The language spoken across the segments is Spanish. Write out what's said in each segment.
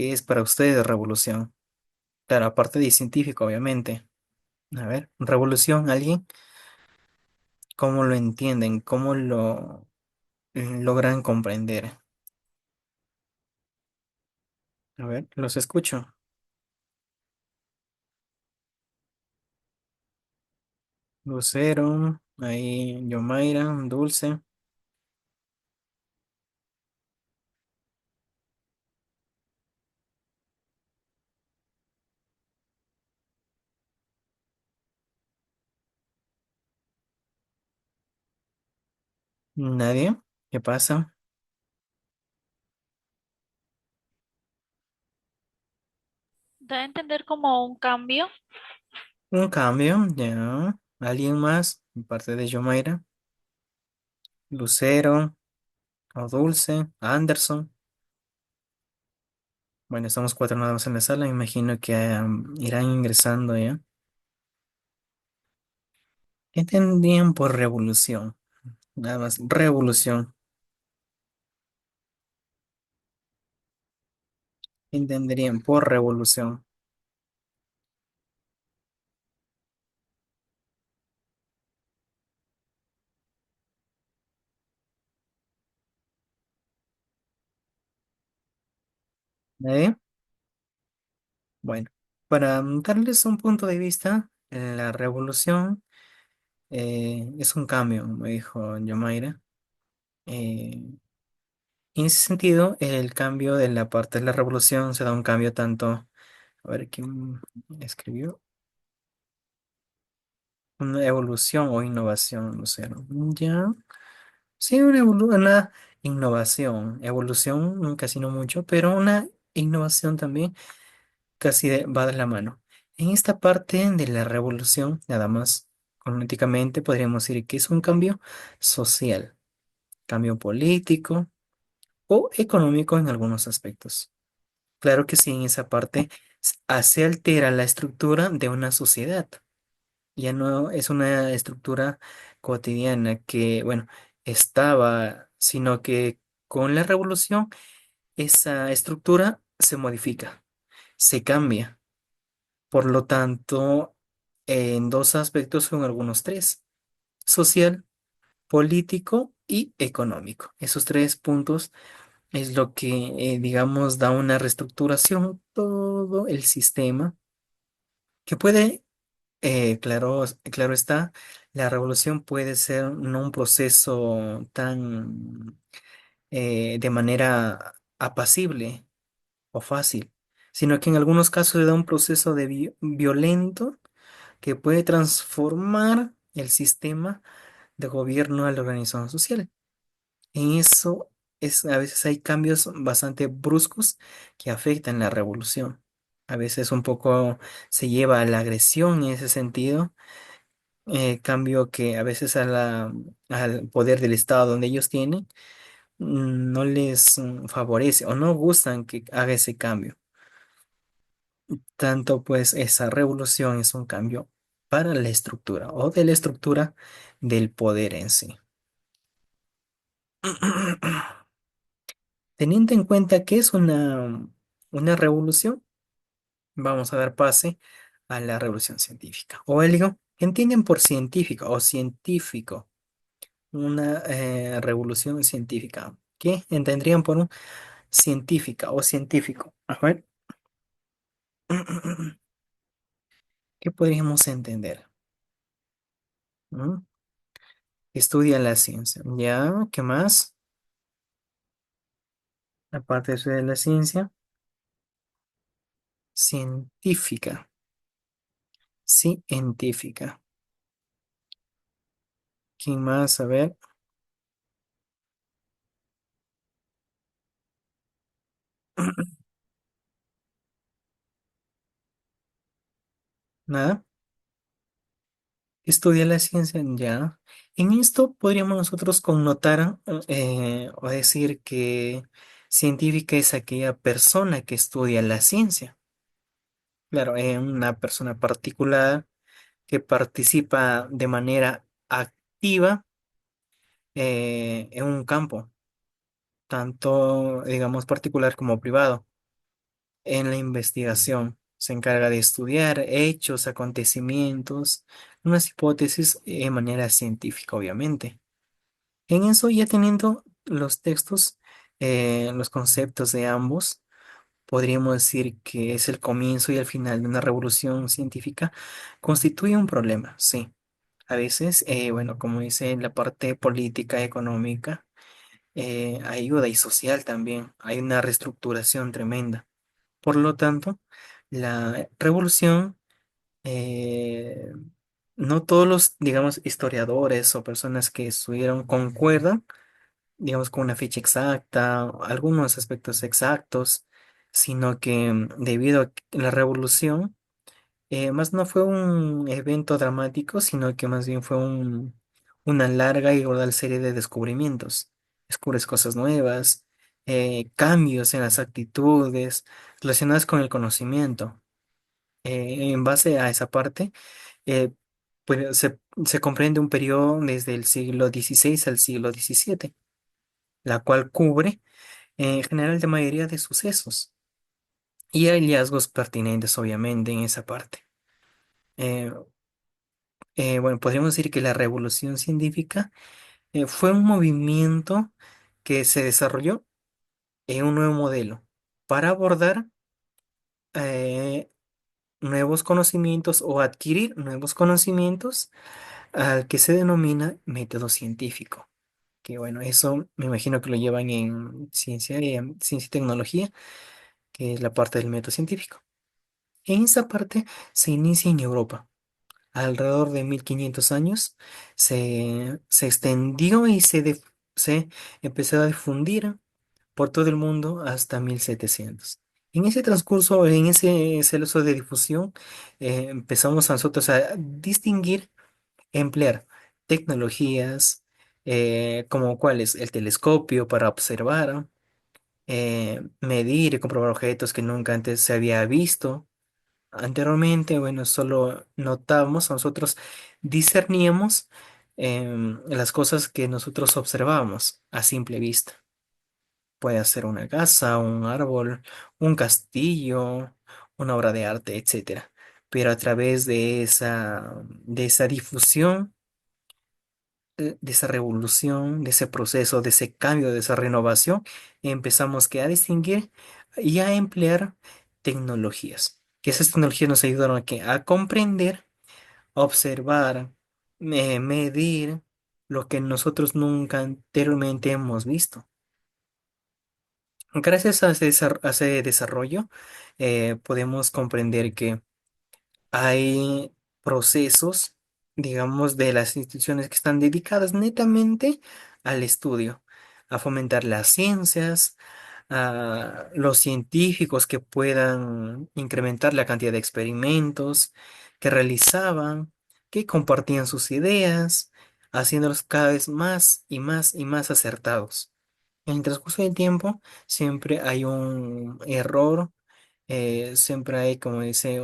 ¿Qué es para ustedes revolución? Claro, aparte de científico, obviamente. A ver, revolución, ¿alguien? ¿Cómo lo entienden? ¿Cómo lo logran comprender? A ver, los escucho. Lucero, ahí Yomaira, Dulce. ¿Nadie? ¿Qué pasa? Da a entender como un cambio. Un cambio, ya. ¿Alguien más? Aparte de Yomaira. Lucero, o Dulce, Anderson. Bueno, estamos cuatro nada más en la sala. Me imagino que irán ingresando ya. ¿Qué entendían por revolución? Nada más, revolución. ¿Qué entenderían por revolución? ¿Eh? Bueno, para darles un punto de vista, la revolución es un cambio, me dijo Yomaira. Eh, en ese sentido, el cambio de la parte de la revolución se da un cambio tanto, a ver quién escribió, una evolución o innovación, no sé, ¿no? Ya, sí, una innovación, evolución casi no mucho, pero una innovación también va de la mano. En esta parte de la revolución, nada más, políticamente podríamos decir que es un cambio social, cambio político o económico en algunos aspectos. Claro que sí, en esa parte se altera la estructura de una sociedad. Ya no es una estructura cotidiana que, bueno, estaba, sino que con la revolución esa estructura se modifica, se cambia. Por lo tanto, en dos aspectos son algunos tres: social, político y económico. Esos tres puntos es lo que, digamos, da una reestructuración a todo el sistema que puede, claro está, la revolución puede ser no un proceso tan de manera apacible o fácil, sino que en algunos casos se da un proceso de violento que puede transformar el sistema de gobierno a la organización social. En eso a veces hay cambios bastante bruscos que afectan la revolución. A veces un poco se lleva a la agresión en ese sentido, cambio que a veces al poder del Estado donde ellos tienen no les favorece o no gustan que haga ese cambio. Tanto pues esa revolución es un cambio para la estructura o de la estructura del poder en sí. Teniendo en cuenta que es una revolución, vamos a dar pase a la revolución científica. O algo que entienden por científico o científico, una revolución científica. ¿Qué entendrían por un científica o científico? A ver, ¿qué podríamos entender? ¿Mm? Estudia la ciencia. ¿Ya? ¿Qué más? Aparte de eso de la ciencia, científica. Científica. ¿Quién más? A ver, nada. Estudia la ciencia, ya. En esto podríamos nosotros connotar o decir que científica es aquella persona que estudia la ciencia. Claro, una persona particular que participa de manera activa en un campo, tanto, digamos, particular como privado. en la investigación. Se encarga de estudiar hechos, acontecimientos, unas hipótesis de manera científica, obviamente. En eso, ya teniendo los textos, los conceptos de ambos, podríamos decir que es el comienzo y el final de una revolución científica, constituye un problema, sí. A veces, bueno, como dice en la parte política, económica, ayuda y social también, hay una reestructuración tremenda. Por lo tanto, la revolución, eh, no todos los, digamos, historiadores o personas que estuvieron concuerdan, digamos, con una fecha exacta, algunos aspectos exactos, sino que debido a que la revolución, más no fue un evento dramático, sino que más bien fue una larga y gradual serie de descubrimientos. Descubres cosas nuevas, cambios en las actitudes relacionadas con el conocimiento. En base a esa parte, eh, pues se comprende un periodo desde el siglo XVI al siglo XVII, la cual cubre en general la mayoría de sucesos y hallazgos pertinentes, obviamente, en esa parte. Eh, bueno, podríamos decir que la revolución científica fue un movimiento que se desarrolló en un nuevo modelo para abordar eh, nuevos conocimientos o adquirir nuevos conocimientos al que se denomina método científico. Que bueno, eso me imagino que lo llevan en ciencia y tecnología, que es la parte del método científico. En esa parte se inicia en Europa. Alrededor de 1500 años se extendió y se empezó a difundir por todo el mundo hasta 1700. En ese transcurso, en ese celoso de difusión, empezamos a nosotros a distinguir, emplear tecnologías como cuáles, el telescopio para observar, medir y comprobar objetos que nunca antes se había visto. Anteriormente, bueno, solo notábamos, nosotros discerníamos las cosas que nosotros observábamos a simple vista. Puede ser una casa, un árbol, un castillo, una obra de arte, etcétera. Pero a través de esa difusión, de esa revolución, de ese proceso, de ese cambio, de esa renovación, empezamos que a distinguir y a emplear tecnologías. Que esas tecnologías nos ayudaron a comprender, observar, medir lo que nosotros nunca anteriormente hemos visto. Gracias a ese desarrollo, podemos comprender que hay procesos, digamos, de las instituciones que están dedicadas netamente al estudio, a fomentar las ciencias, a los científicos que puedan incrementar la cantidad de experimentos que realizaban, que compartían sus ideas, haciéndolos cada vez más y más y más acertados. En el transcurso del tiempo siempre hay un error, siempre hay, como dice,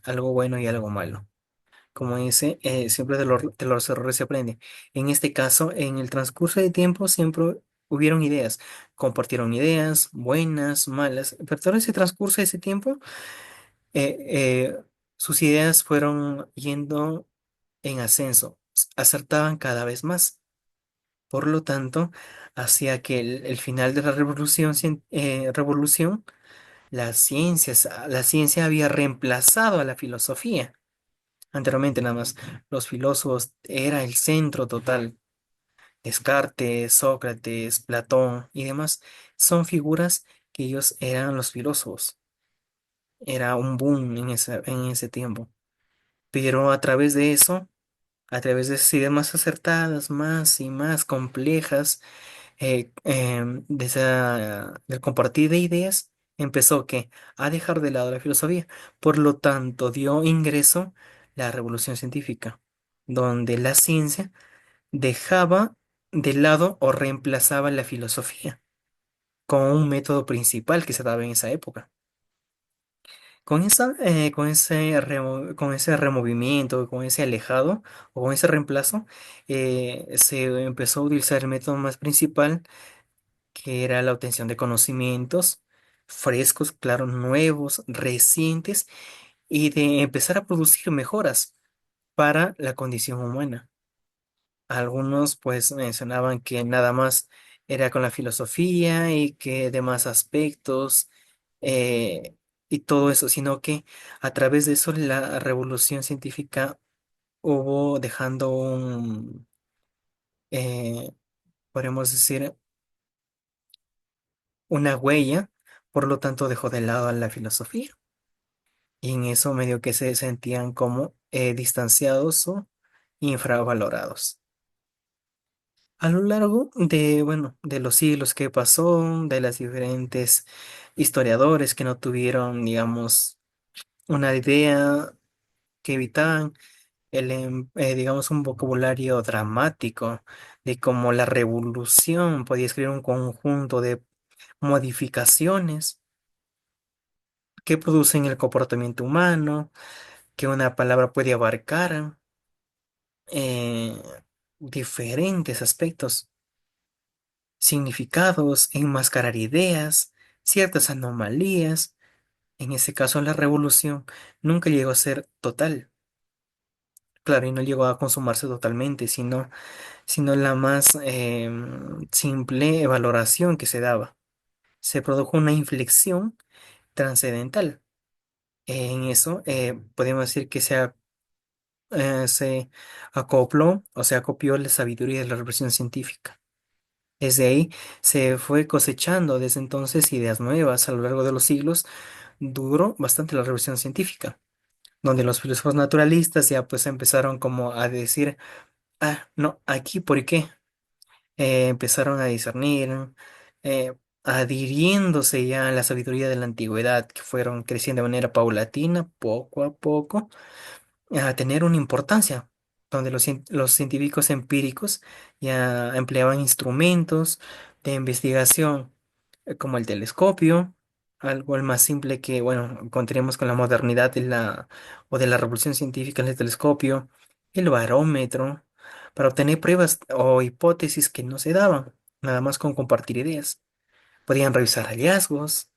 algo bueno y algo malo. Como dice, siempre de los errores se aprende. En este caso, en el transcurso del tiempo siempre hubieron ideas, compartieron ideas, buenas, malas, pero todo ese transcurso de ese tiempo, eh, eh, sus ideas fueron yendo en ascenso, acertaban cada vez más. Por lo tanto, hacia que el final de la revolución, la ciencia había reemplazado a la filosofía. Anteriormente nada más los filósofos era el centro total. Descartes, Sócrates, Platón y demás son figuras que ellos eran los filósofos. Era un boom en ese tiempo. Pero a través de eso, a través de esas ideas más acertadas, más y más complejas, del compartir de ideas, empezó que a dejar de lado la filosofía. Por lo tanto, dio ingreso la revolución científica, donde la ciencia dejaba de lado o reemplazaba la filosofía como un método principal que se daba en esa época. Con ese removimiento, con ese alejado o con ese reemplazo, se empezó a utilizar el método más principal, que era la obtención de conocimientos frescos, claro, nuevos, recientes, y de empezar a producir mejoras para la condición humana. Algunos pues mencionaban que nada más era con la filosofía y que demás aspectos eh, y todo eso, sino que a través de eso la revolución científica hubo dejando eh, podemos decir, una huella, por lo tanto dejó de lado a la filosofía. Y en eso medio que se sentían como distanciados o infravalorados. A lo largo de, bueno, de los siglos que pasó, de las diferentes historiadores que no tuvieron, digamos, una idea que evitaban digamos, un vocabulario dramático de cómo la revolución podía escribir un conjunto de modificaciones que producen el comportamiento humano, que una palabra puede abarcar eh, diferentes aspectos, significados, enmascarar ideas, ciertas anomalías. En ese caso, la revolución nunca llegó a ser total. Claro, y no llegó a consumarse totalmente, sino la más simple valoración que se daba. Se produjo una inflexión trascendental. En eso, podemos decir que se acopló o se acopió la sabiduría de la revolución científica. Desde ahí se fue cosechando desde entonces ideas nuevas a lo largo de los siglos. Duró bastante la revolución científica, donde los filósofos naturalistas ya pues empezaron como a decir, ah, no, aquí, ¿por qué? Empezaron a discernir, eh, adhiriéndose ya a la sabiduría de la antigüedad, que fueron creciendo de manera paulatina, poco a poco a tener una importancia, donde los científicos empíricos ya empleaban instrumentos de investigación como el telescopio, algo el más simple que, bueno, encontremos con la modernidad o de la revolución científica en el telescopio, el barómetro, para obtener pruebas o hipótesis que no se daban, nada más con compartir ideas. Podían revisar hallazgos,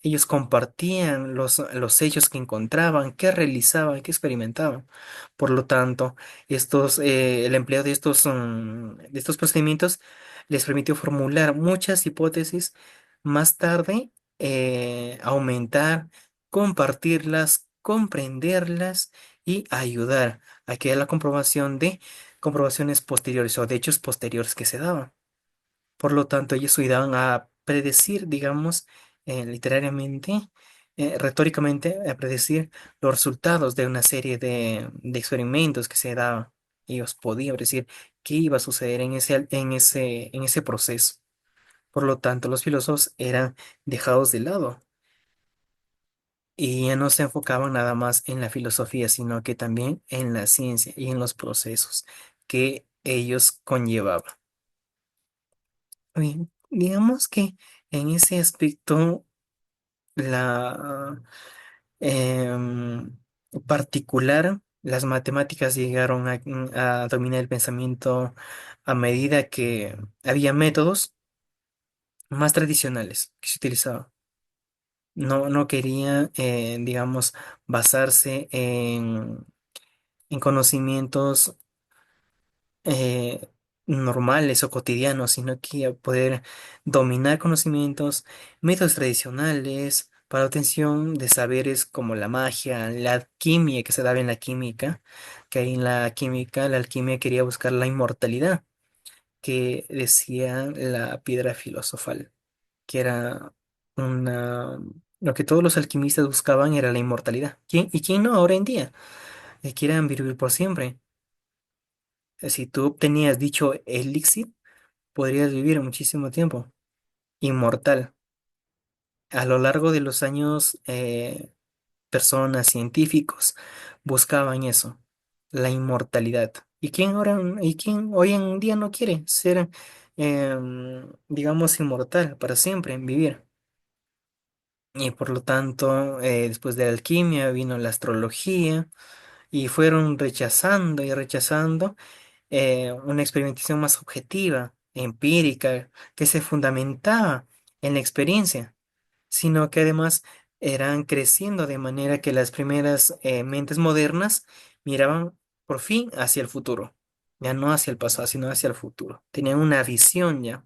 ellos compartían los hechos que encontraban, qué realizaban, qué experimentaban. Por lo tanto, el empleo de estos procedimientos les permitió formular muchas hipótesis, más tarde aumentar, compartirlas, comprenderlas y ayudar a que haya la comprobación de comprobaciones posteriores o de hechos posteriores que se daban. Por lo tanto, ellos ayudaban a predecir, digamos, literariamente, retóricamente, a predecir los resultados de una serie de experimentos que se daban. Ellos podían predecir qué iba a suceder en ese proceso. Por lo tanto, los filósofos eran dejados de lado y ya no se enfocaban nada más en la filosofía, sino que también en la ciencia y en los procesos que ellos conllevaban. Bien, digamos que en ese aspecto, la em, particular, las matemáticas llegaron a dominar el pensamiento a medida que había métodos más tradicionales que se utilizaban. No quería, digamos, basarse en conocimientos normales o cotidianos, sino que poder dominar conocimientos, métodos tradicionales para obtención de saberes como la magia, la alquimia que se daba en la química, que ahí en la química, la alquimia quería buscar la inmortalidad, que decía la piedra filosofal, que era una... Lo que todos los alquimistas buscaban era la inmortalidad. ¿Y quién no ahora en día? Quieran vivir por siempre. Si tú obtenías dicho elixir, podrías vivir muchísimo tiempo, inmortal. A lo largo de los años, personas, científicos, buscaban eso, la inmortalidad. ¿Y quién hoy en día no quiere ser, digamos, inmortal para siempre, vivir? Y por lo tanto, después de la alquimia vino la astrología y fueron rechazando y rechazando una experimentación más objetiva, empírica, que se fundamentaba en la experiencia, sino que además eran creciendo de manera que las primeras mentes modernas miraban por fin hacia el futuro, ya no hacia el pasado, sino hacia el futuro. Tenían una visión ya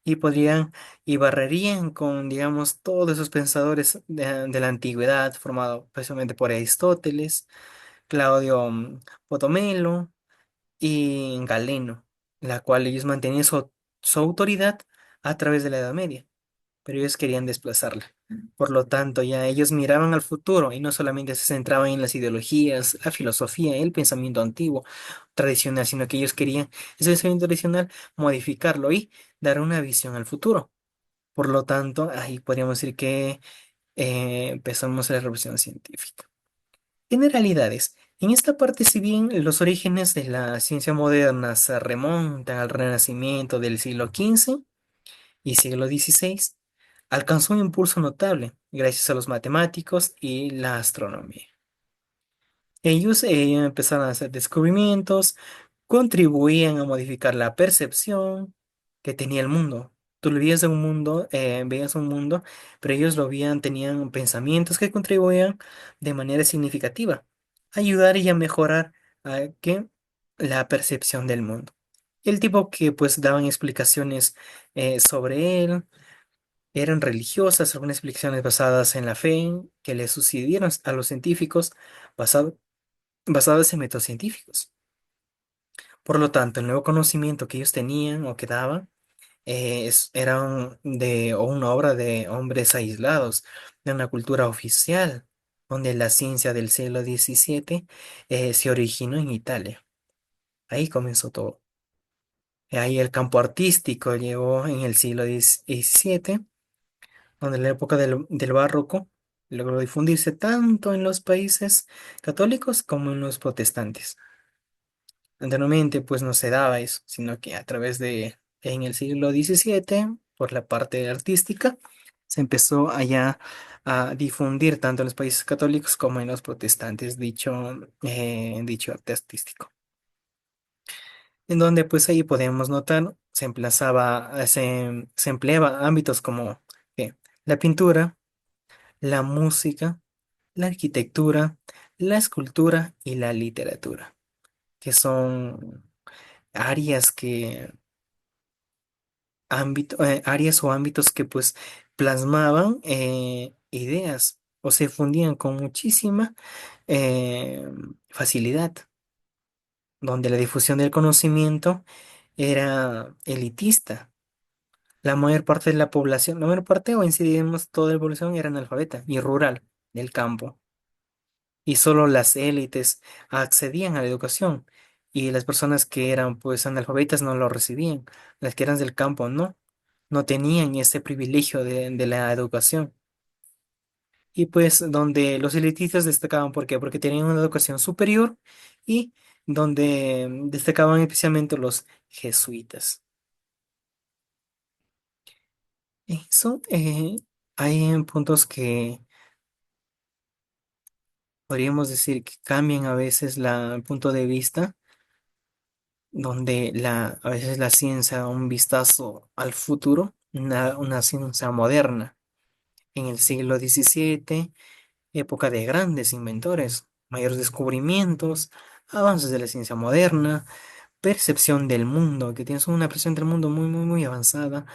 y podrían y barrerían con, digamos, todos esos pensadores de la antigüedad, formado precisamente por Aristóteles, Claudio Potomelo y Galeno, la cual ellos mantenían su autoridad a través de la Edad Media, pero ellos querían desplazarla. Por lo tanto, ya ellos miraban al futuro y no solamente se centraban en las ideologías, la filosofía, el pensamiento antiguo, tradicional, sino que ellos querían ese pensamiento tradicional modificarlo y dar una visión al futuro. Por lo tanto, ahí podríamos decir que empezamos la revolución científica. Generalidades. En esta parte, si bien los orígenes de la ciencia moderna se remontan al Renacimiento del siglo XV y siglo XVI, alcanzó un impulso notable gracias a los matemáticos y la astronomía. Ellos empezaron a hacer descubrimientos, contribuían a modificar la percepción que tenía el mundo. Tú lo veías un mundo, pero ellos lo veían, tenían pensamientos que contribuían de manera significativa a ayudar y a mejorar que la percepción del mundo. El tipo que pues daban explicaciones sobre él eran religiosas, algunas explicaciones basadas en la fe que le sucedieron a los científicos basado- basadas en métodos científicos. Por lo tanto, el nuevo conocimiento que ellos tenían o que daban eran de o una obra de hombres aislados, de una cultura oficial, donde la ciencia del siglo XVII se originó en Italia. Ahí comenzó todo. Ahí el campo artístico llegó en el siglo XVII, donde la época del barroco logró difundirse tanto en los países católicos como en los protestantes. Anteriormente, pues no se daba eso, sino que a través en el siglo XVII, por la parte artística, se empezó allá a difundir tanto en los países católicos como en los protestantes dicho arte artístico. En donde pues ahí podemos notar, se empleaba ámbitos como la pintura, la música, la arquitectura, la escultura y la literatura, que son áreas áreas o ámbitos que pues plasmaban ideas o se fundían con muchísima eh, facilidad, donde la difusión del conocimiento era elitista. La mayor parte de la población, la mayor parte o incidimos toda la población era analfabeta y rural del campo. Y solo las élites accedían a la educación y las personas que eran pues analfabetas no lo recibían, las que eran del campo no tenían ese privilegio de la educación. Y pues donde los elitistas destacaban, ¿por qué? Porque tenían una educación superior y donde destacaban especialmente los jesuitas. Eso, hay puntos que podríamos decir que cambian a veces el punto de vista donde a veces la ciencia da un vistazo al futuro, una ciencia moderna. En el siglo XVII, época de grandes inventores, mayores descubrimientos, avances de la ciencia moderna, percepción del mundo, que tienes una percepción del mundo muy, muy, muy avanzada,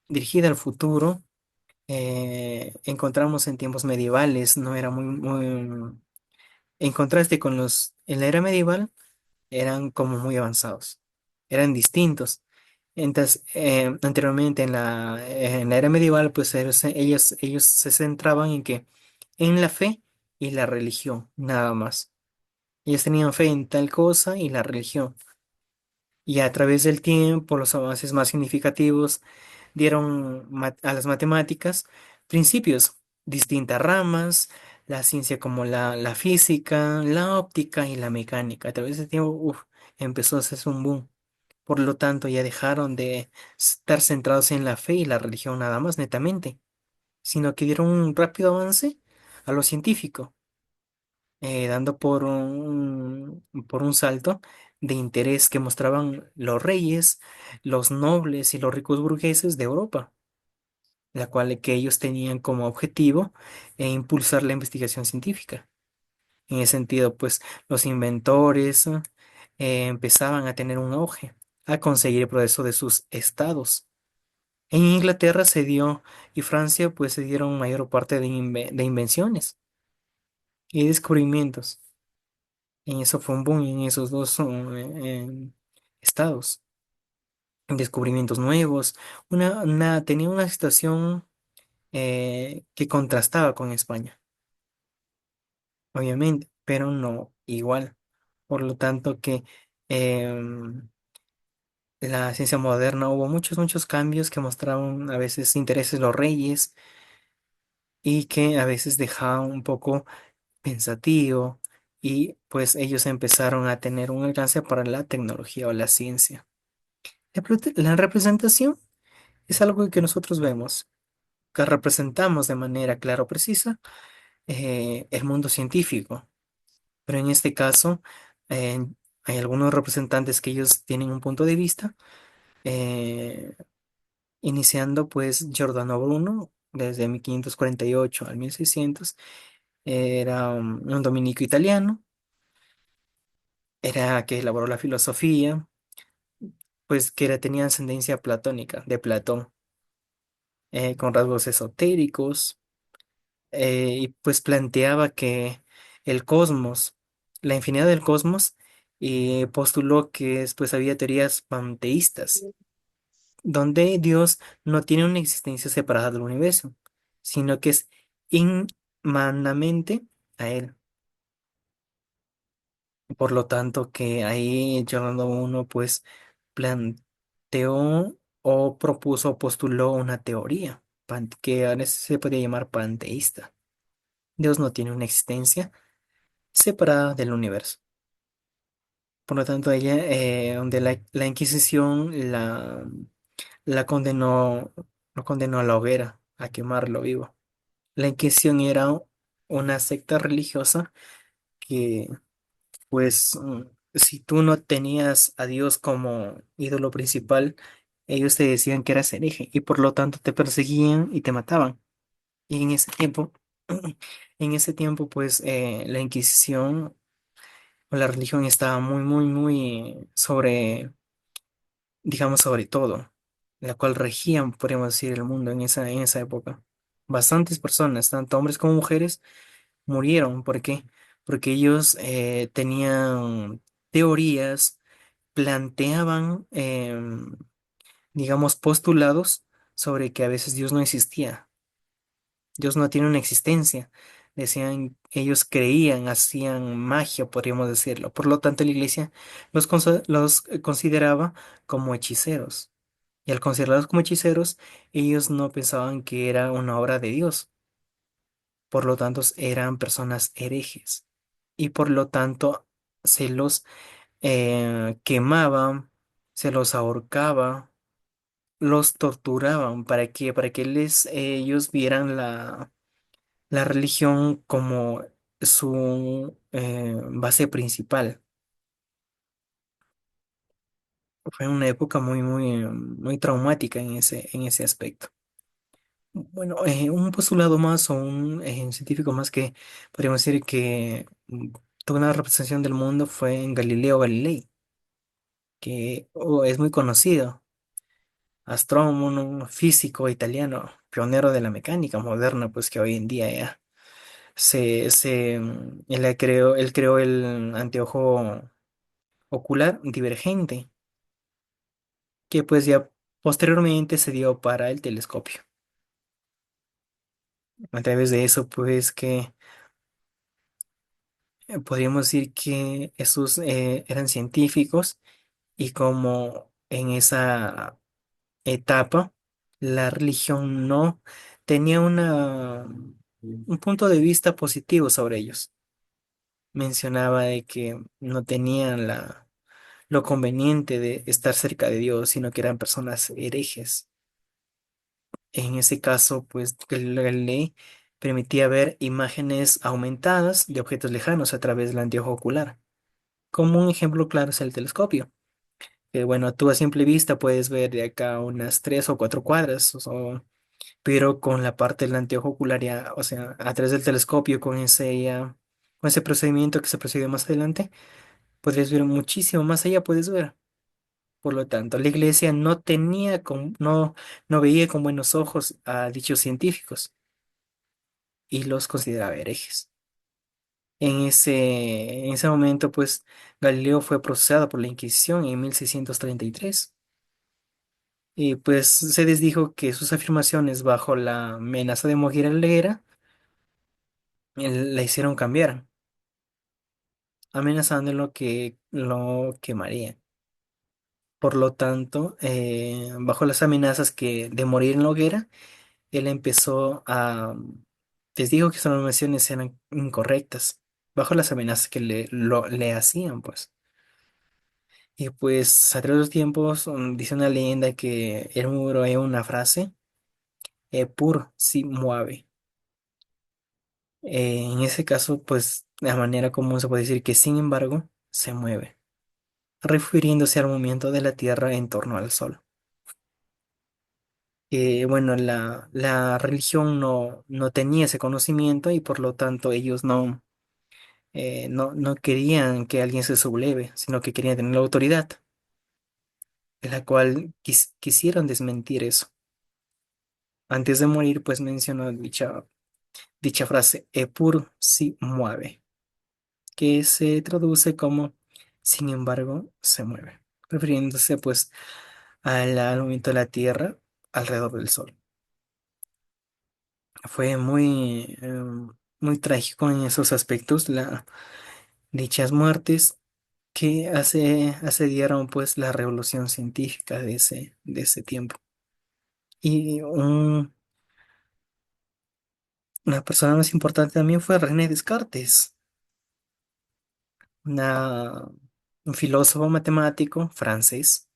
dirigida al futuro. Encontramos en tiempos medievales, no era en contraste con en la era medieval, eran como muy avanzados, eran distintos. Entonces, anteriormente en la era medieval, pues ellos se centraban en que en la fe y la religión, nada más. Ellos tenían fe en tal cosa y la religión. Y a través del tiempo, los avances más significativos dieron a las matemáticas principios, distintas ramas, la ciencia como la física, la óptica y la mecánica. A través del tiempo, empezó a hacerse un boom. Por lo tanto, ya dejaron de estar centrados en la fe y la religión nada más, netamente, sino que dieron un rápido avance a lo científico, dando por un salto de interés que mostraban los reyes, los nobles y los ricos burgueses de Europa. la cual que ellos tenían como objetivo impulsar la investigación científica. En ese sentido, pues los inventores empezaban a tener un auge, a conseguir el progreso de sus estados. En Inglaterra se dio y Francia pues se dieron mayor parte de invenciones y descubrimientos. En eso fue un boom en esos dos estados. Descubrimientos nuevos. Tenía una situación que contrastaba con España, obviamente, pero no igual. Por lo tanto que em, la ciencia moderna hubo muchos cambios que mostraban a veces intereses de los reyes y que a veces dejaban un poco pensativo y pues ellos empezaron a tener un alcance para la tecnología o la ciencia. La representación es algo que nosotros vemos, que representamos de manera clara o precisa el mundo científico, pero en este caso eh, hay algunos representantes que ellos tienen un punto de vista, eh, iniciando pues Giordano Bruno desde 1548 al 1600, era un dominico italiano, era que elaboró la filosofía, pues tenía ascendencia platónica, de Platón, con rasgos esotéricos, y pues planteaba que el cosmos, la infinidad del cosmos, y postuló que después había teorías panteístas, donde Dios no tiene una existencia separada del universo, sino que es inmanamente a él. Por lo tanto, que ahí Giordano uno pues planteó o propuso o postuló una teoría que a veces se podría llamar panteísta. Dios no tiene una existencia separada del universo. Por lo tanto, ella, donde la Inquisición la condenó, lo condenó a la hoguera, a quemarlo vivo. La Inquisición era una secta religiosa que, pues, si tú no tenías a Dios como ídolo principal, ellos te decían que eras hereje y por lo tanto te perseguían y te mataban. Y en ese tiempo, pues, la Inquisición o la religión estaba muy digamos, sobre todo, la cual regían, podríamos decir, el mundo en esa época. Bastantes personas, tanto hombres como mujeres, murieron. ¿Por qué? Porque ellos tenían teorías, planteaban, digamos, postulados sobre que a veces Dios no existía. Dios no tiene una existencia. Decían, ellos creían, hacían magia, podríamos decirlo. Por lo tanto, la iglesia los consideraba como hechiceros. Y al considerarlos como hechiceros, ellos no pensaban que era una obra de Dios. Por lo tanto, eran personas herejes. Y por lo tanto, se los quemaban, se los ahorcaba, los torturaban para que ellos vieran la religión como su base principal. Fue una época muy traumática en ese aspecto. Bueno, un postulado más o un científico más que podríamos decir que tuvo una representación del mundo fue en Galileo Galilei, que es muy conocido, astrónomo, ¿no? Físico italiano, pionero de la mecánica moderna, pues que hoy en día ya él creó el anteojo ocular divergente, que pues ya posteriormente se dio para el telescopio. A través de eso, pues que podríamos decir que esos eran científicos y como en esa etapa la religión no tenía un punto de vista positivo sobre ellos. Mencionaba de que no tenían lo conveniente de estar cerca de Dios, sino que eran personas herejes. En ese caso, pues la ley permitía ver imágenes aumentadas de objetos lejanos a través del anteojo ocular. Como un ejemplo claro es el telescopio, que bueno, tú a simple vista puedes ver de acá unas 3 o 4 cuadras, pero con la parte del anteojo ocular ya, o sea, a través del telescopio, con ese procedimiento que se procedió más adelante, podrías ver muchísimo más allá, puedes ver. Por lo tanto, la iglesia no veía con buenos ojos a dichos científicos y los consideraba herejes. En ese momento, pues, Galileo fue procesado por la Inquisición en 1633 y pues se desdijo que sus afirmaciones bajo la amenaza de morir en la hoguera la hicieron cambiar, amenazándolo que lo quemaría. Por lo tanto, bajo las amenazas de morir en la hoguera, él empezó les digo que sus afirmaciones eran incorrectas, bajo las amenazas que le hacían, pues. Y pues, a través de los tiempos, dice una leyenda que el muro es una frase, pur si mueve. En ese caso, pues, de manera común se puede decir que, sin embargo, se mueve, refiriéndose al movimiento de la Tierra en torno al Sol. Bueno, la religión no tenía ese conocimiento y por lo tanto ellos no querían que alguien se subleve, sino que querían tener la autoridad, de la cual quisieron desmentir eso. Antes de morir, pues mencionó dicha frase, Epur si mueve, que se traduce como sin embargo se mueve, refiriéndose pues al movimiento de la Tierra alrededor del Sol. Fue muy trágico en esos aspectos, dichas muertes que asediaron pues la revolución científica de ese tiempo. Y una persona más importante también fue René Descartes, una- un filósofo matemático francés,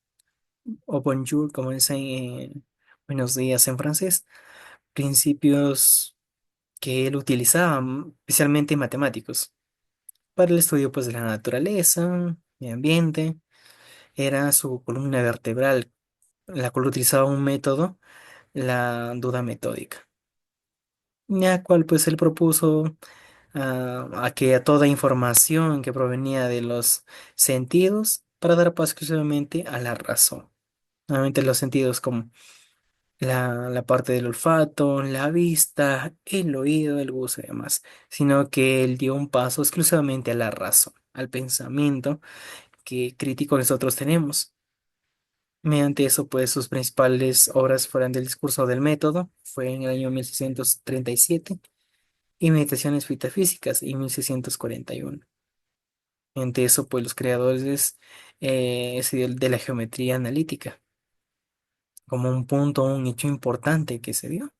o bonjour, como dicen, buenos días en francés, principios que él utilizaba, especialmente matemáticos, para el estudio pues, de la naturaleza, medio ambiente. Era su columna vertebral, la cual utilizaba un método, la duda metódica, la cual pues él propuso a que a toda información que provenía de los sentidos para dar paso exclusivamente a la razón. Nuevamente los sentidos como la parte del olfato, la vista, el oído, el gusto y demás, sino que él dio un paso exclusivamente a la razón, al pensamiento que crítico nosotros tenemos. Mediante eso, pues sus principales obras fueron del discurso del método, fue en el año 1637, y Meditaciones Metafísicas en 1641. Mediante eso, pues los creadores se dio de la geometría analítica como un punto, un hecho importante que se dio,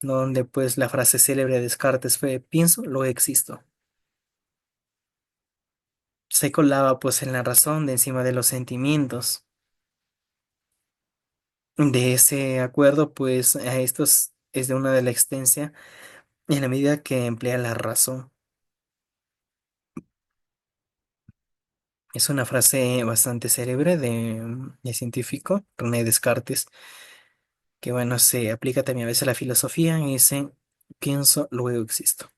donde pues la frase célebre de Descartes fue, pienso, luego existo. Se colaba pues en la razón de encima de los sentimientos. De ese acuerdo, pues a estos es de una de la existencia en la medida que emplea la razón. Es una frase bastante célebre de científico, René Descartes, que bueno, se aplica también a veces a la filosofía y dice, pienso, luego existo.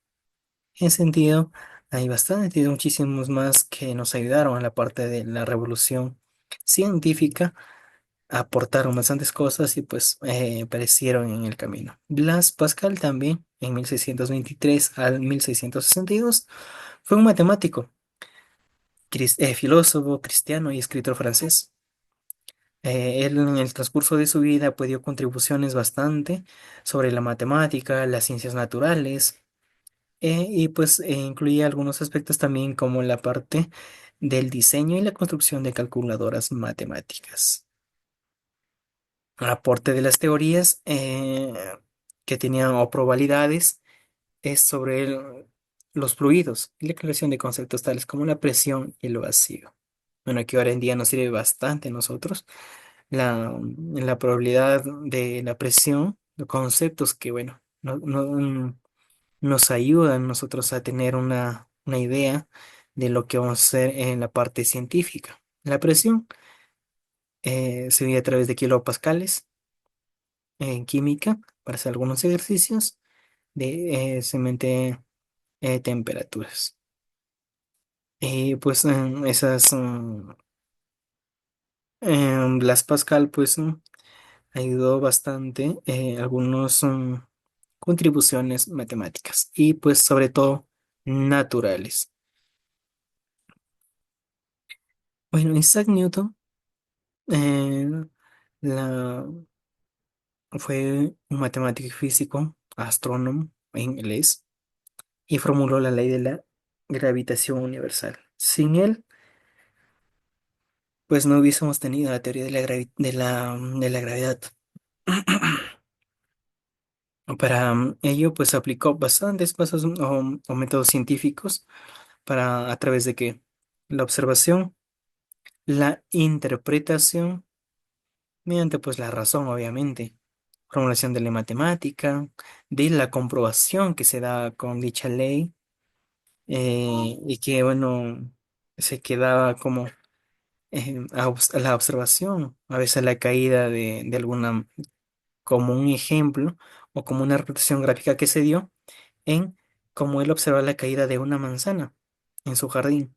En ese sentido, hay bastante, muchísimos más que nos ayudaron a la parte de la revolución científica, aportaron bastantes cosas y pues aparecieron en el camino. Blaise Pascal también, en 1623 al 1662 fue un matemático, filósofo cristiano y escritor francés. Él en el transcurso de su vida pues dio contribuciones bastante sobre la matemática, las ciencias naturales, y pues incluía algunos aspectos también como la parte del diseño y la construcción de calculadoras matemáticas. El aporte de las teorías que tenían o probabilidades es sobre los fluidos y la creación de conceptos tales como la presión y el vacío. Bueno, que ahora en día nos sirve bastante a nosotros. La probabilidad de la presión, los conceptos que, bueno, nos ayudan nosotros a tener una idea de lo que vamos a hacer en la parte científica. La presión se mide a través de kilopascales en química para hacer algunos ejercicios de simplemente temperaturas. Y pues esas Blas Pascal pues ayudó bastante algunos contribuciones matemáticas y pues sobre todo naturales. Bueno, Isaac Newton eh, la, fue un matemático y físico, astrónomo en inglés, y formuló la ley de la gravitación universal. Sin él, pues no hubiésemos tenido la teoría de la gravedad. Para ello, pues aplicó bastantes cosas o métodos científicos para a través de que la observación, la interpretación, mediante pues la razón, obviamente, formulación de la matemática, de la comprobación que se da con dicha ley, y que bueno, se quedaba como a la observación, a veces la caída de alguna, como un ejemplo o como una representación gráfica que se dio en cómo él observa la caída de una manzana en su jardín.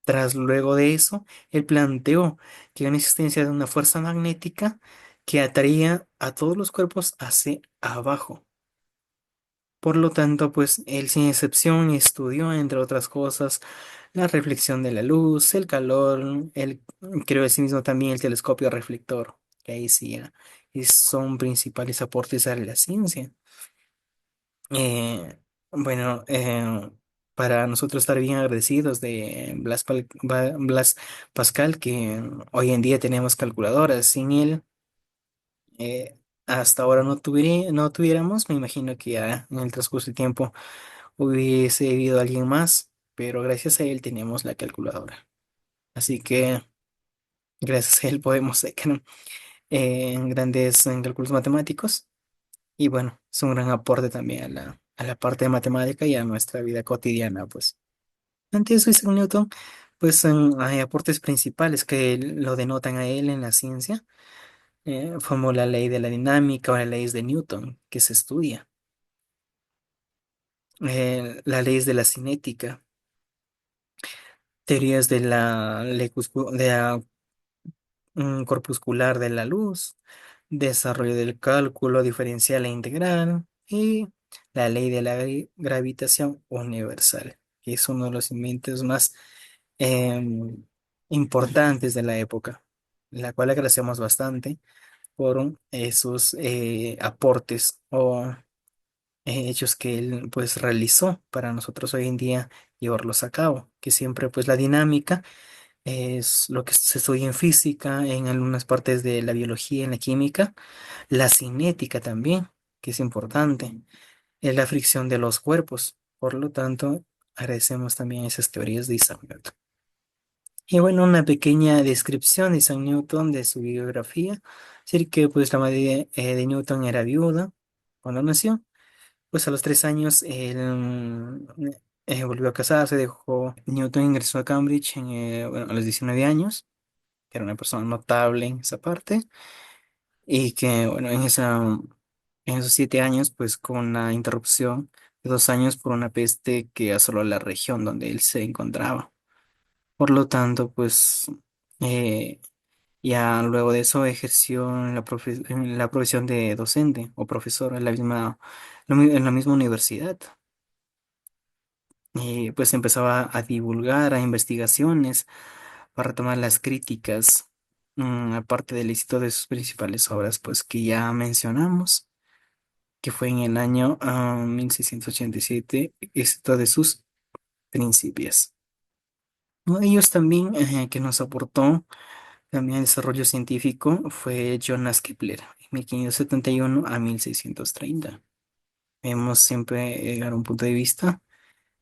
Tras luego de eso, él planteó que hay una existencia de una fuerza magnética que atraía a todos los cuerpos hacia abajo. Por lo tanto, pues él sin excepción estudió, entre otras cosas, la reflexión de la luz, el calor, él creó asimismo también el telescopio reflector, que ahí sí ya son principales aportes a la ciencia. Eh, bueno, para nosotros estar bien agradecidos de Blas Pascal, que hoy en día tenemos calculadoras. Sin él, hasta ahora no tuviéramos, me imagino que ya en el transcurso del tiempo hubiese habido alguien más, pero gracias a él tenemos la calculadora. Así que gracias a él podemos sacar grandes cálculos matemáticos. Y bueno, es un gran aporte también a la parte de matemática y a nuestra vida cotidiana, pues. Ante eso, Isaac Newton, pues hay aportes principales que lo denotan a él en la ciencia, como la ley de la dinámica o las leyes de Newton, que se estudia, las leyes de la cinética, teorías de corpuscular de la luz, desarrollo del cálculo diferencial e integral y la ley de la gravitación universal, que es uno de los inventos más em, importantes de la época, la cual agradecemos bastante por sus aportes o hechos que él pues realizó para nosotros hoy en día llevarlos a cabo, que siempre pues la dinámica es lo que se estudia en física, en algunas partes de la biología, en la química, la cinética también, que es importante, es la fricción de los cuerpos. Por lo tanto, agradecemos también esas teorías de Isaac Newton. Y bueno, una pequeña descripción de Isaac Newton, de su biografía. Decir que pues la madre de Newton era viuda cuando nació. Pues a los 3 años él volvió a casarse, dejó Newton, ingresó a Cambridge bueno, a los 19 años, que era una persona notable en esa parte, y que bueno, en esos 7 años, pues con la interrupción de 2 años por una peste que asoló la región donde él se encontraba. Por lo tanto, pues eh, ya luego de eso ejerció en la profesión de docente o profesor en en la misma universidad. Y pues empezaba a divulgar a investigaciones para retomar las críticas, aparte del éxito de sus principales obras, pues que ya mencionamos, que fue en el año 1687, éxito de sus principios. Uno de ellos también que nos aportó también el desarrollo científico fue Jonas Kepler, en 1571 a 1630. Vemos siempre llegar a un punto de vista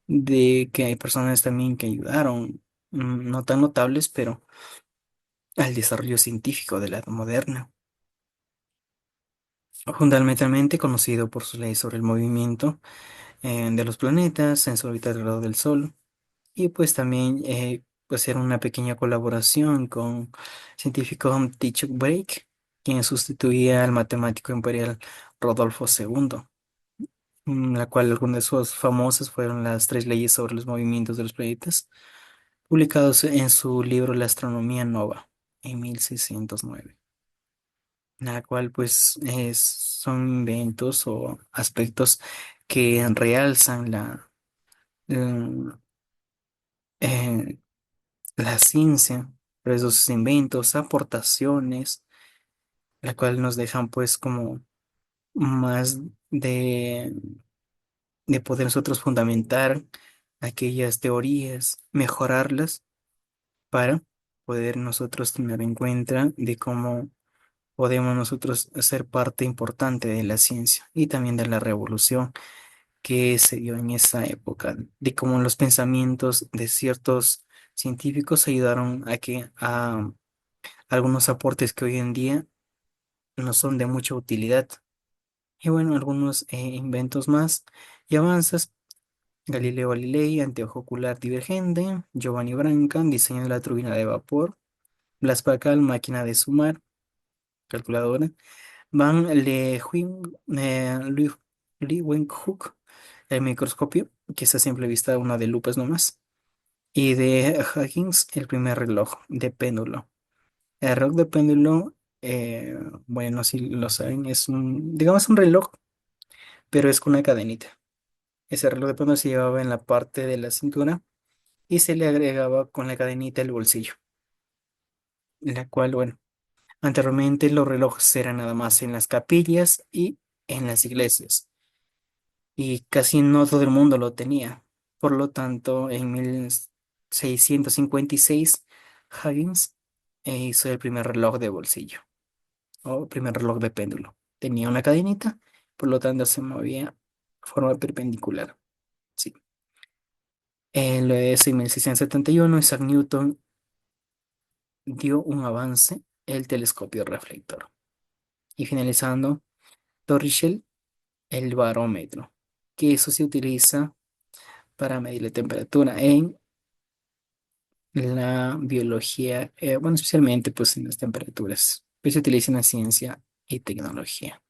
de que hay personas también que ayudaron, no tan notables, pero al desarrollo científico de la edad moderna. Fundamentalmente conocido por sus leyes sobre el movimiento de los planetas en su órbita alrededor del Sol, y pues también pues era una pequeña colaboración con el científico Tycho Brahe, quien sustituía al matemático imperial Rodolfo II, la cual algunas de sus famosas fueron las tres leyes sobre los movimientos de los planetas, publicados en su libro La astronomía nova en 1609, la cual pues son inventos o aspectos que realzan mm, eh, la ciencia, por esos inventos, aportaciones, la cual nos dejan pues como más de, de poder nosotros fundamentar aquellas teorías, mejorarlas para poder nosotros tener en cuenta de cómo podemos nosotros ser parte importante de la ciencia y también de la revolución que se dio en esa época, de cómo los pensamientos de ciertos científicos ayudaron a algunos aportes que hoy en día no son de mucha utilidad. Y bueno, algunos inventos más y avances: Galileo Galilei, anteojo ocular divergente; Giovanni Branca, diseño de la turbina de vapor; Blas Pascal, máquina de sumar, calculadora; Van Leeuwenhoek, el microscopio, que es a simple vista una de lupas nomás; y de Huggins, el primer reloj de péndulo. El reloj de péndulo, bueno, si lo saben, es digamos, un reloj, pero es con una cadenita. Ese reloj de péndulo se llevaba en la parte de la cintura y se le agregaba con la cadenita el bolsillo, la cual, bueno, anteriormente los relojes eran nada más en las capillas y en las iglesias, y casi no todo el mundo lo tenía. Por lo tanto, en 1656, Huggins hizo el primer reloj de bolsillo o primer reloj de péndulo. Tenía una cadenita, por lo tanto se movía de forma perpendicular. Sí. Lo es en 1671, Isaac Newton dio un avance, el telescopio reflector. Y finalizando, Torricelli, el barómetro, que eso se utiliza para medir la temperatura en la biología, bueno, especialmente pues en las temperaturas, pues se utiliza en la ciencia y tecnología.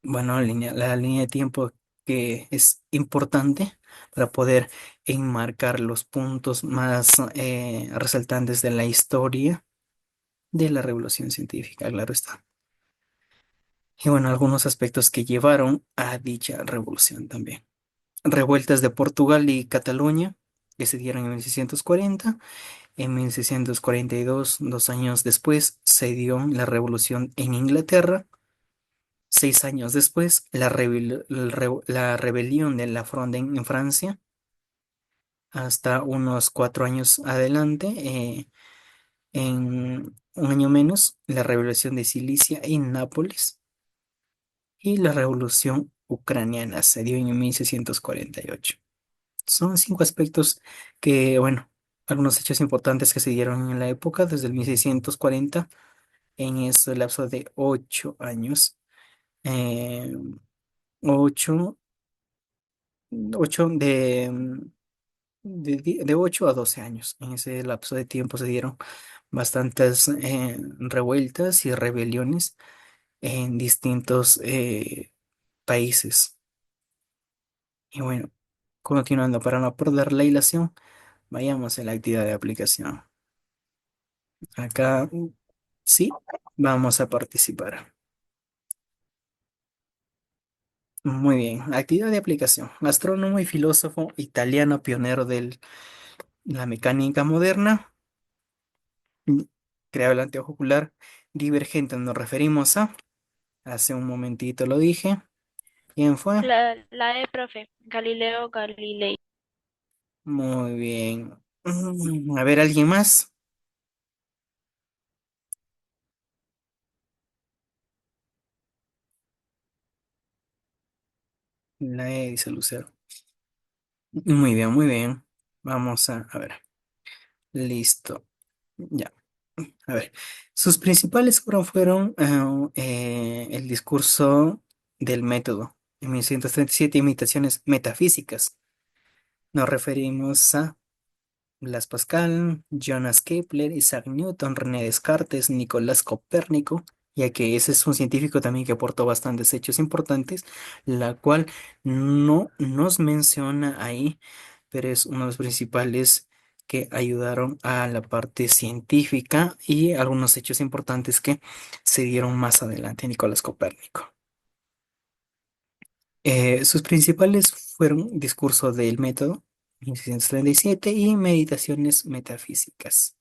Bueno, la línea de tiempo que es importante para poder enmarcar los puntos más resaltantes de la historia de la revolución científica, claro está. Y bueno, algunos aspectos que llevaron a dicha revolución también. Revueltas de Portugal y Cataluña, que se dieron en 1640. En 1642, 2 años después, se dio la revolución en Inglaterra. 6 años después, la rebelión de la Fronde en Francia. Hasta unos 4 años adelante, en un año menos, la revolución de Sicilia en Nápoles. Y la revolución ucraniana se dio en 1648. Son 5 aspectos que, bueno, algunos hechos importantes que se dieron en la época, desde el 1640, en ese lapso de 8 años. eh, ocho, ocho de 8 a 12 años. En ese lapso de tiempo se dieron bastantes revueltas y rebeliones en distintos países. Y bueno, continuando, para no perder la hilación, vayamos a la actividad de aplicación. Acá sí, vamos a participar. Muy bien, actividad de aplicación. Astrónomo y filósofo italiano pionero de la mecánica moderna, mm, creó el anteojo ocular divergente. Nos referimos a, hace un momentito lo dije. ¿Quién fue? La E, profe, Galileo Galilei. Muy bien. A ver, ¿alguien más? La E, dice Lucero. Muy bien, muy bien. Vamos a ver. Listo. Ya. A ver. Sus principales obras fueron el discurso del método en 1937, Imitaciones metafísicas. Nos referimos a Blas Pascal, Jonas Kepler, Isaac Newton, René Descartes, Nicolás Copérnico, ya que ese es un científico también que aportó bastantes hechos importantes, la cual no nos menciona ahí, pero es uno de los principales que ayudaron a la parte científica y algunos hechos importantes que se dieron más adelante, Nicolás Copérnico. Sus principales fueron Discurso del Método, 1637, y Meditaciones Metafísicas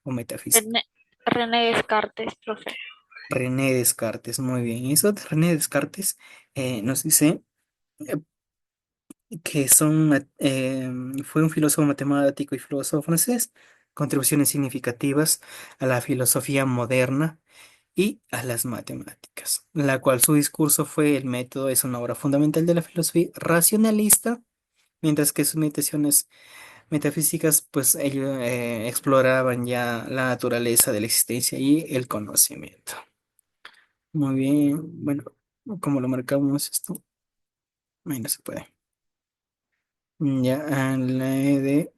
o Metafísica. René, René Descartes, profe. René Descartes, muy bien. Y eso de René Descartes nos dice eh, que fue un filósofo matemático y filósofo francés, contribuciones significativas a la filosofía moderna y a las matemáticas, la cual su discurso fue El método es una obra fundamental de la filosofía racionalista, mientras que sus meditaciones metafísicas, pues ellos exploraban ya la naturaleza de la existencia y el conocimiento. Muy bien, bueno, ¿cómo lo marcamos esto? Ahí no se puede. Ya, la E de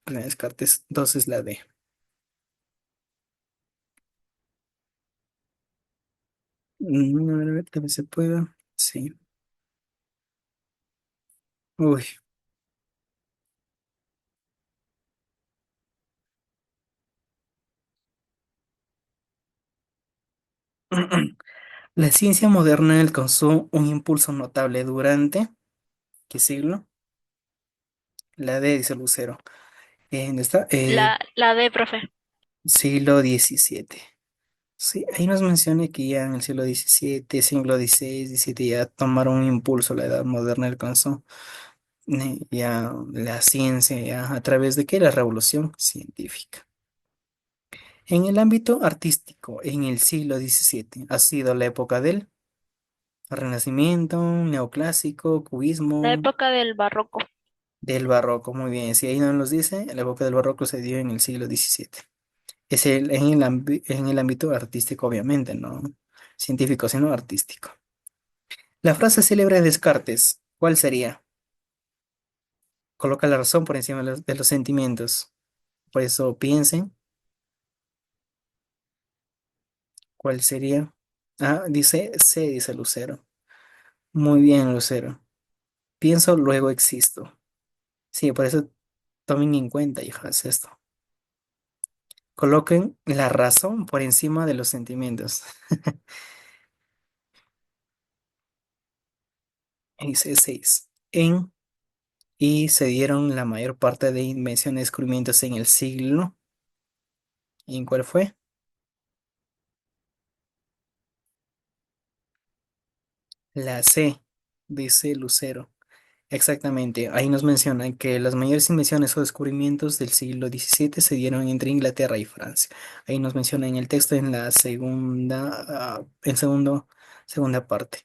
René Descartes, 2 es la D. A ver, tal vez se pueda. Sí. Uy. La ciencia moderna alcanzó un impulso notable durante, ¿qué siglo? La D, dice Lucero. ¿Dónde está? La D, profe. Siglo XVII. Sí, ahí nos menciona que ya en el siglo XVII, siglo XVI, XVII ya tomaron un impulso, la edad moderna alcanzó ya la ciencia, ya a través de qué, la revolución científica. En el ámbito artístico, en el siglo XVII, ha sido la época del Renacimiento, Neoclásico, La Cubismo, época del barroco. del Barroco, muy bien, si ahí no nos dice, la época del Barroco se dio en el siglo XVII. En el ámbito artístico, obviamente, no científico, sino artístico. La frase célebre de Descartes, ¿cuál sería? Coloca la razón por encima de los sentimientos. Por eso piensen, ¿cuál sería? Ah, dice C, dice Lucero. Muy bien, Lucero. Pienso, luego existo. Sí, por eso tomen en cuenta, hijas, esto. Coloquen la razón por encima de los sentimientos. Dice 6. Y se dieron la mayor parte de invenciones y descubrimientos en el siglo. ¿En cuál fue? La C, dice Lucero. Exactamente, ahí nos mencionan que las mayores invenciones o descubrimientos del siglo XVII se dieron entre Inglaterra y Francia. Ahí nos menciona en el texto en la segunda parte.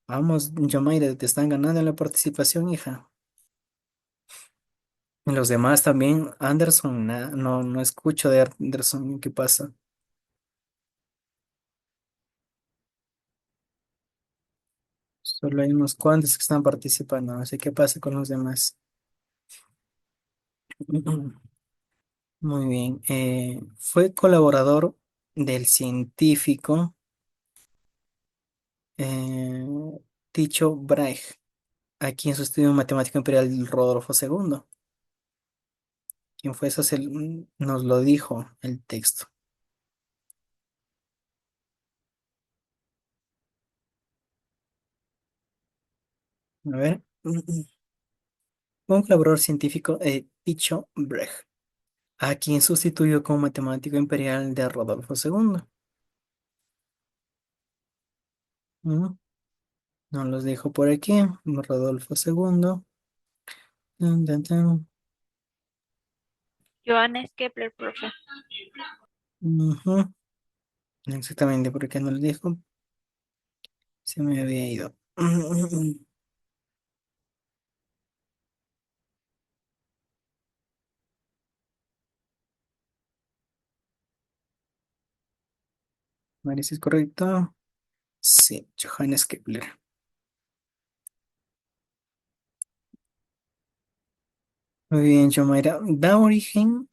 Vamos, Yomaira, te están ganando en la participación, hija. Y los demás también, Anderson, no, no escucho de Anderson, ¿qué pasa? Solo hay unos cuantos que están participando, no sé qué pasa con los demás. Muy bien. Fue colaborador del científico eh, Tycho Brahe, aquí en su estudio matemático imperial Rodolfo II. ¿Quién fue eso? Nos lo dijo el texto. A ver. Fue un colaborador científico Tycho Brahe, a quien sustituyó como matemático imperial de Rodolfo II. Mm, Nos los dijo por aquí. Rodolfo II. Tan, tan, tan. Johannes Kepler, profe. Ujú. Exactamente, porque no lo dijo. Se me había ido. A ver si es correcto. Sí, Johannes Kepler. Muy bien, Yomaira. Da origen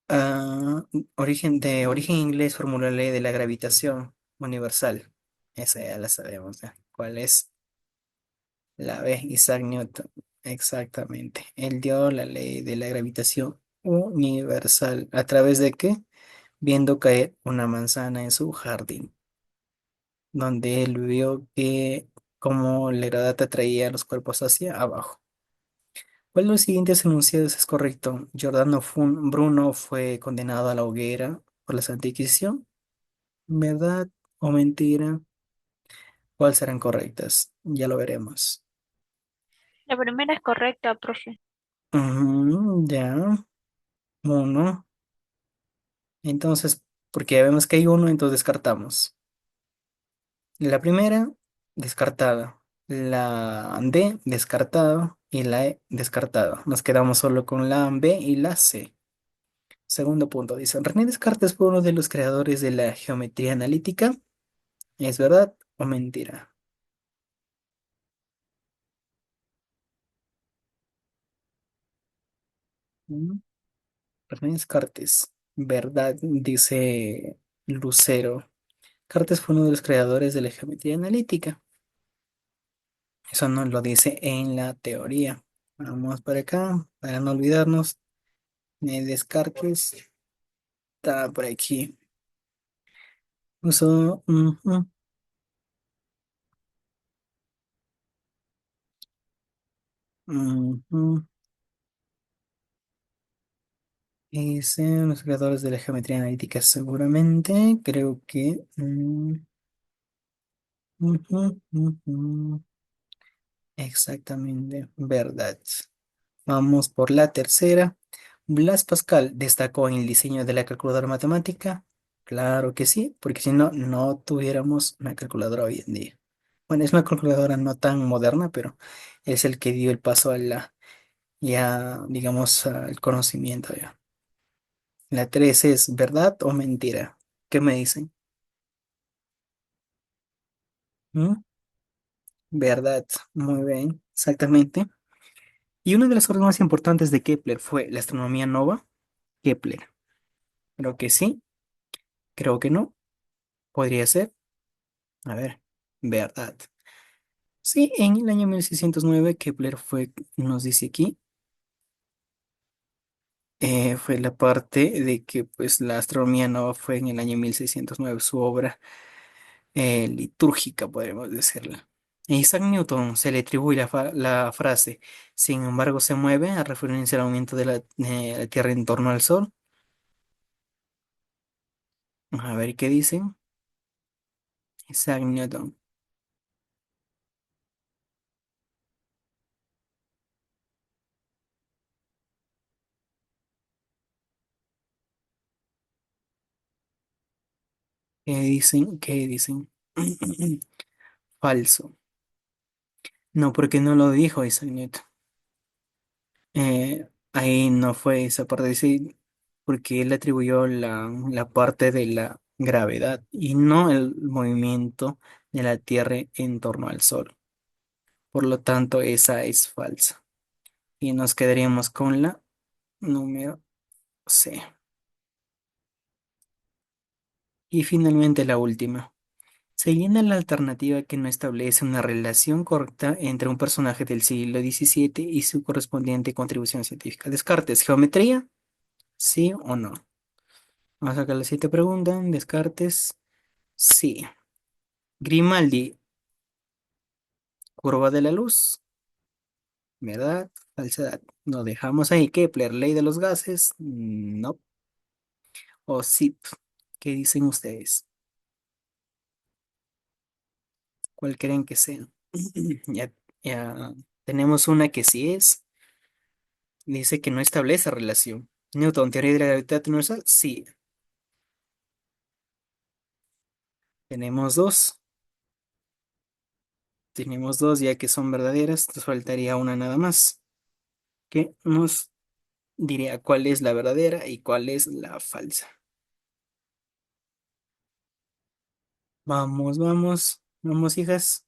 a de origen inglés, formuló la ley de la gravitación universal. Esa ya la sabemos, ¿ya? ¿Cuál es? La B, Isaac Newton. Exactamente. Él dio la ley de la gravitación universal. ¿A través de qué? Viendo caer una manzana en su jardín, donde él vio que como la gravedad atraía los cuerpos hacia abajo. ¿Cuál de los siguientes enunciados es correcto? Bruno fue condenado a la hoguera por la Santa Inquisición. ¿Verdad o mentira? ¿Cuáles serán correctas? Ya lo veremos. La primera es correcta, profe. Ya, uno. Entonces, porque ya vemos que hay uno, entonces descartamos. La primera, descartada. La D, descartada. Y la E, descartada. Nos quedamos solo con la B y la C. Segundo punto, dice, René Descartes fue uno de los creadores de la geometría analítica. ¿Es verdad o mentira? Mm, René Descartes, verdad, dice Lucero. Descartes fue uno de los creadores de la geometría analítica. Eso nos lo dice en la teoría. Vamos para acá, para no olvidarnos. Descartes está por aquí. Uso, ujú. Dice los creadores de la geometría analítica, seguramente. Creo que. Ujú, ujú. Exactamente, verdad. Vamos por la tercera. Blas Pascal destacó en el diseño de la calculadora matemática. Claro que sí, porque si no, no tuviéramos una calculadora hoy en día. Bueno, es una calculadora no tan moderna, pero es el que dio el paso a la, ya, digamos, al conocimiento ya. La tres es verdad o mentira. ¿Qué me dicen? ¿Mm? Verdad, muy bien, exactamente. Y una de las obras más importantes de Kepler fue la astronomía nova. Kepler. Creo que sí, creo que no. Podría ser. A ver, verdad. Sí, en el año 1609 Kepler fue, nos dice aquí, fue la parte de que pues la astronomía nova fue en el año 1609 su obra litúrgica, podríamos decirla. A Isaac Newton se le atribuye la frase, sin embargo se mueve, a referencia al movimiento de la Tierra en torno al Sol. A ver qué dicen. Isaac Newton. ¿Qué dicen? ¿Qué dicen? Falso. No, porque no lo dijo Isaac Newton. Ahí no fue esa parte, sí, porque él atribuyó la parte de la gravedad y no el movimiento de la Tierra en torno al Sol. Por lo tanto, esa es falsa. Y nos quedaríamos con la número C. Y finalmente la última. Se llena la alternativa que no establece una relación correcta entre un personaje del siglo XVII y su correspondiente contribución científica. Descartes, geometría, ¿sí o no? Vamos a sacar la siguiente pregunta. Descartes, sí. Grimaldi, curva de la luz, ¿verdad? Falsedad. Lo dejamos ahí. Kepler, ley de los gases, no. O sí. ¿Qué dicen ustedes? ¿Cuál creen que sea? Ya, ya tenemos una que sí es. Dice que no establece relación. Newton, teoría de la gravedad universal, sí. Tenemos dos. Tenemos dos ya que son verdaderas. Nos faltaría una nada más. Que nos diría cuál es la verdadera y cuál es la falsa. Vamos, vamos, vamos, hijas.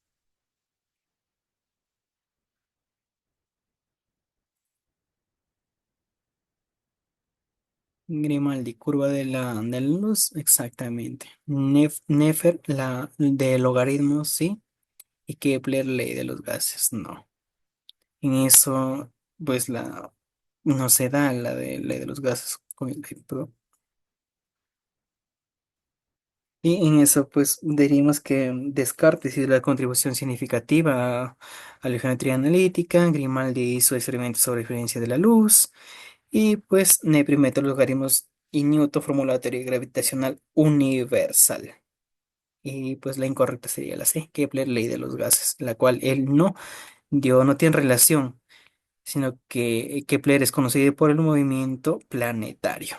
Grimaldi, curva de la luz, exactamente. Nefer, la de logaritmos, sí. Y Kepler, ley de los gases, no. En eso, pues no se da la de ley de los gases con el ejemplo. Y en eso, pues diríamos que Descartes hizo la contribución significativa a la geometría analítica, Grimaldi hizo experimentos sobre diferencia de la luz, y pues Nepri inventó los logaritmos y Newton formuló la teoría gravitacional universal. Y pues la incorrecta sería la C, Kepler, ley de los gases, la cual él no dio, no tiene relación, sino que Kepler es conocido por el movimiento planetario.